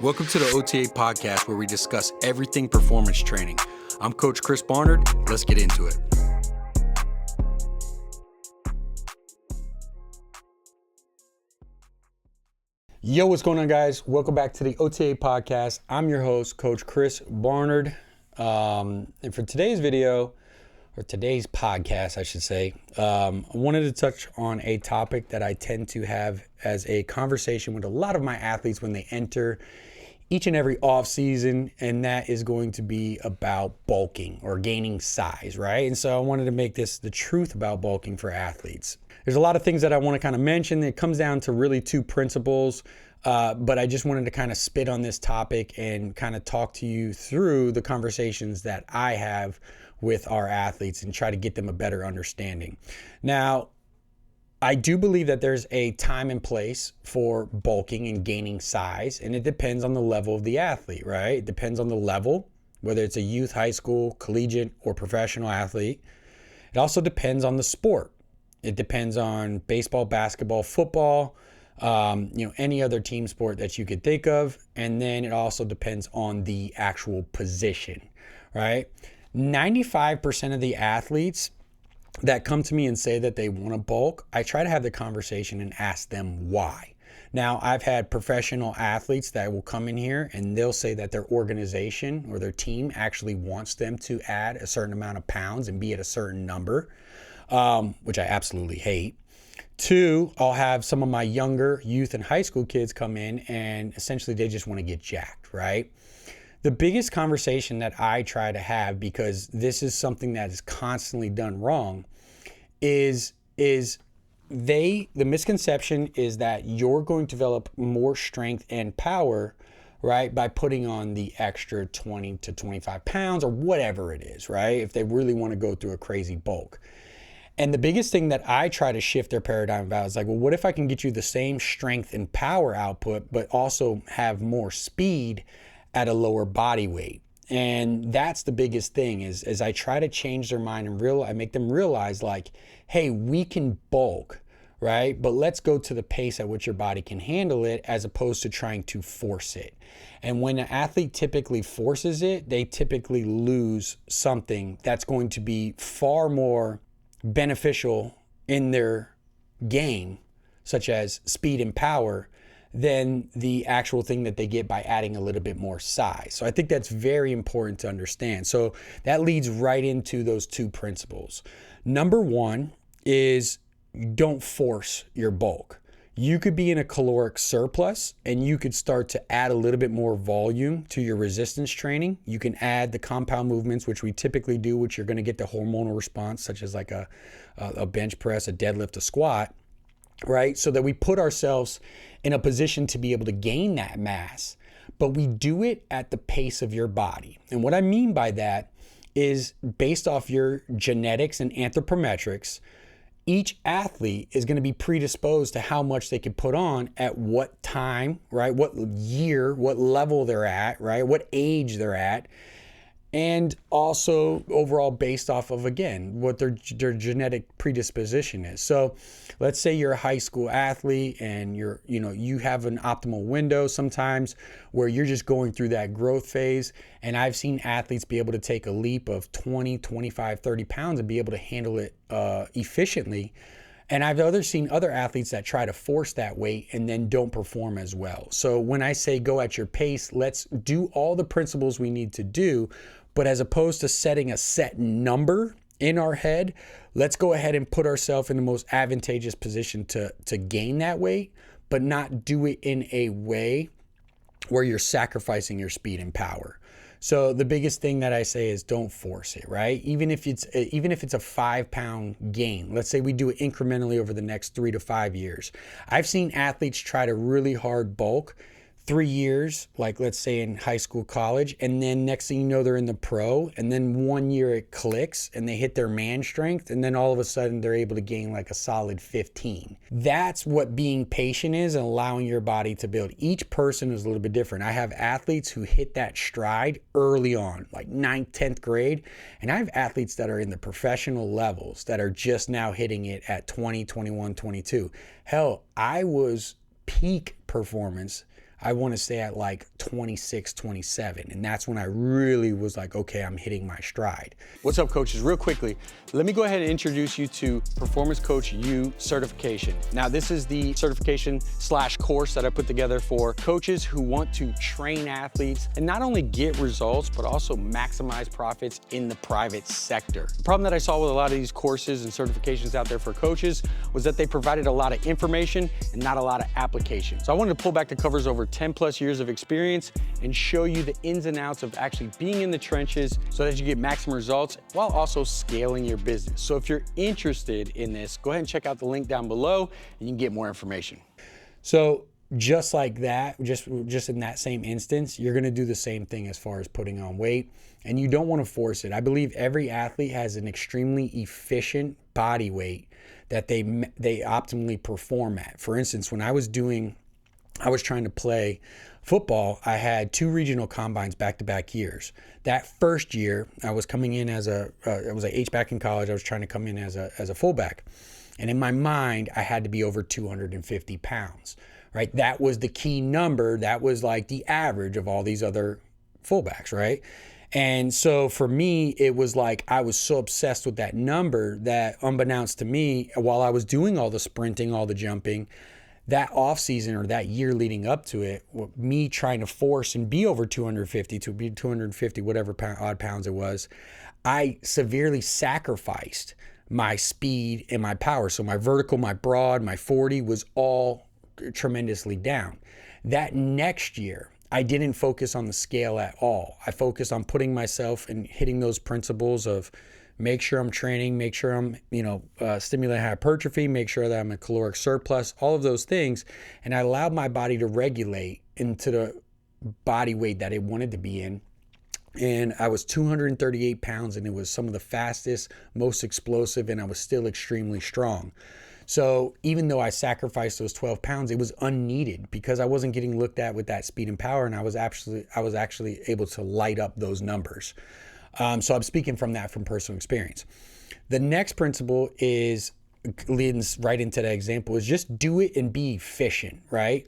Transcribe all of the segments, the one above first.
Welcome to the OTA podcast where we discuss everything performance training. I'm Coach Chris Barnard. Let's get into it. Yo, what's going on, guys? Welcome back to the OTA podcast. I'm your host, Coach Chris Barnard. And for today's video, or today's podcast, I should say, I wanted to touch on a topic that I tend to have as a conversation with a lot of my athletes when they enter each and every off season, and that is going to be about bulking or gaining size, right? And so I wanted to make this the truth about bulking for athletes. There's a lot of things that I want to kind of mention. It comes down to really two principles, but I just wanted to kind of spit on this topic and kind of talk to you through the conversations that I have with our athletes and try to get them a better understanding. Now, I do believe that there's a time and place for bulking and gaining size, and it depends on the level of the athlete, right? It depends on the level, whether it's a youth, high school, collegiate, or professional athlete. It also depends on the sport. It depends on baseball, basketball, football, any other team sport that you could think of. And then it also depends on the actual position, right? 95% of the athletes that come to me and say that they want to bulk, I try to have the conversation and ask them why. Now, I've had professional athletes that will come in here and they'll say that their organization or their team actually wants them to add a certain amount of pounds and be at a certain number, which I absolutely hate. Two, I'll have some of my younger youth and high school kids come in and essentially they just want to get jacked, right? The biggest conversation that I try to have, because this is something that is constantly done wrong, is the misconception is that you're going to develop more strength and power, right, by putting on the extra 20 to 25 pounds or whatever it is, right, if they really want to go through a crazy bulk. And the biggest thing that I try to shift their paradigm about is like, well, what if I can get you the same strength and power output, but also have more speed at a lower body weight? And that's the biggest thing is I try to change their mind and I make them realize like, hey, we can bulk, right? But let's go to the pace at which your body can handle it as opposed to trying to force it. And when an athlete typically forces it, they typically lose something that's going to be far more beneficial in their game, such as speed and power, than the actual thing that they get by adding a little bit more size. So I think that's very important to understand. So that leads right into those two principles. Number one is don't force your bulk. You could be in a caloric surplus and you could start to add a little bit more volume to your resistance training. You can add the compound movements, which we typically do, which you're going to get the hormonal response, such as like a bench press, a deadlift, a squat, right? So that we put ourselves in a position to be able to gain that mass, but we do it at the pace of your body. And what I mean by that is based off your genetics and anthropometrics, each athlete is going to be predisposed to how much they can put on at what time, right? What year, what level they're at, right? What age they're at. And also overall based off of, again, what their genetic predisposition is. So let's say you're a high school athlete and you have an optimal window sometimes where you're just going through that growth phase. And I've seen athletes be able to take a leap of 20, 25, 30 pounds and be able to handle it efficiently. And I've seen other athletes that try to force that weight and then don't perform as well. So when I say go at your pace, let's do all the principles we need to do. But as opposed to setting a set number in our head, let's go ahead and put ourselves in the most advantageous position to gain that weight, but not do it in a way where you're sacrificing your speed and power. So the biggest thing that I say is don't force it, right? Even if it's a 5-pound gain, let's say we do it incrementally over the next 3 to 5 years. I've seen athletes try to really hard bulk 3 years, like let's say in high school, college, and then next thing you know, they're in the pro, and then 1 year it clicks and they hit their man strength, and then all of a sudden they're able to gain like a solid 15. That's what being patient is, and allowing your body to build. Each person is a little bit different. I have athletes who hit that stride early on, like 9th, 10th grade, and I have athletes that are in the professional levels that are just now hitting it at 20, 21, 22. Hell, I was peak performance I want to stay at like 26, 27. And that's when I really was like, okay, I'm hitting my stride. What's up, coaches? Real quickly, let me go ahead and introduce you to Performance Coach U certification. Now, this is the certification / course that I put together for coaches who want to train athletes and not only get results, but also maximize profits in the private sector. The problem that I saw with a lot of these courses and certifications out there for coaches was that they provided a lot of information and not a lot of application. So I wanted to pull back the covers over 10 plus years of experience and show you the ins and outs of actually being in the trenches so that you get maximum results while also scaling your business. So if you're interested in this, go ahead and check out the link down below and you can get more information. So just like that, just in that same instance, you're gonna do the same thing as far as putting on weight, and you don't wanna force it. I believe every athlete has an extremely efficient body weight that they optimally perform at. For instance, when I was trying to play football, I had 2 regional combines back-to-back years. That first year, I was coming in as I was an H-back in college. I was trying to come in as a fullback. And in my mind, I had to be over 250 pounds, right? That was the key number. That was like the average of all these other fullbacks, right? And so for me, it was like I was so obsessed with that number that unbeknownst to me, while I was doing all the sprinting, all the jumping, that off season or that year leading up to it, me trying to force and be over 250 to be 250, whatever odd pounds it was, I severely sacrificed my speed and my power. So my vertical, my broad, my 40 was all tremendously down. That next year, I didn't focus on the scale at all. I focused on putting myself and hitting those principles of make sure I'm training, make sure I'm, stimulating hypertrophy, make sure that I'm a caloric surplus, all of those things. And I allowed my body to regulate into the body weight that it wanted to be in. And I was 238 pounds, and it was some of the fastest, most explosive, and I was still extremely strong. So even though I sacrificed those 12 pounds, it was unneeded because I wasn't getting looked at with that speed and power, and I was actually able to light up those numbers. So I'm speaking from personal experience. The next principle leads right into that example is just do it and be efficient, right?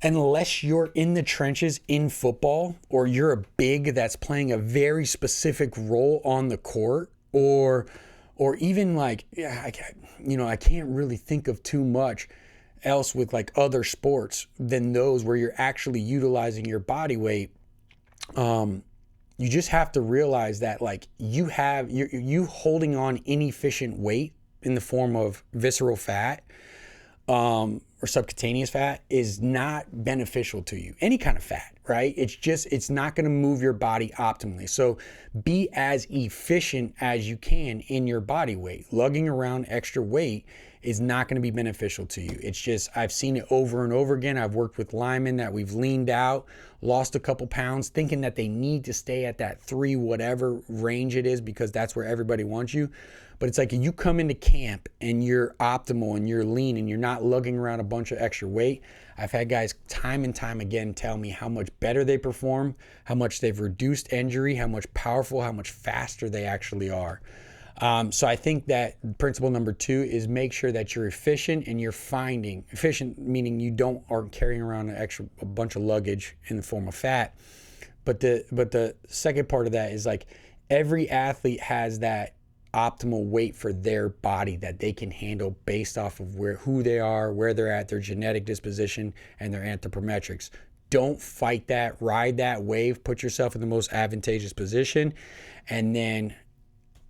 Unless you're in the trenches in football or you're a big that's playing a very specific role on the court, or even like, I can't really think of too much else with like other sports than those where you're actually utilizing your body weight. You just have to realize that like you holding on inefficient weight in the form of visceral fat or subcutaneous fat is not beneficial to you. Any kind of fat, right? It's not going to move your body optimally. So be as efficient as you can in your body weight. Lugging around extra weight is not going to be beneficial to you. It's just, I've seen it over and over again. I've worked with linemen that we've leaned out, lost a couple pounds, thinking that they need to stay at that 3 whatever range it is because that's where everybody wants you. But it's like you come into camp and you're optimal and you're lean and you're not lugging around a bunch of extra weight. I've had guys time and time again tell me how much better they perform, how much they've reduced injury, how much powerful, how much faster they actually are. So I think that principle number 2 is make sure that you're efficient and you're finding efficient, meaning you aren't carrying around a bunch of luggage in the form of fat. But the second part of that is like every athlete has that optimal weight for their body that they can handle based off of who they are, where they're at, their genetic disposition, and their anthropometrics. Don't fight that, ride that wave, put yourself in the most advantageous position, and then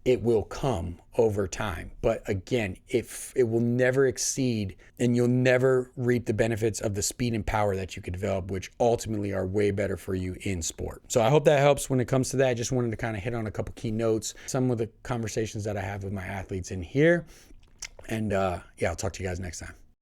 it will come over time. But again, it will never exceed, and you'll never reap the benefits of the speed and power that you could develop, which ultimately are way better for you in sport. So I hope that helps when it comes to that. I just wanted to kind of hit on a couple key notes, some of the conversations that I have with my athletes in here. And yeah, I'll talk to you guys next time.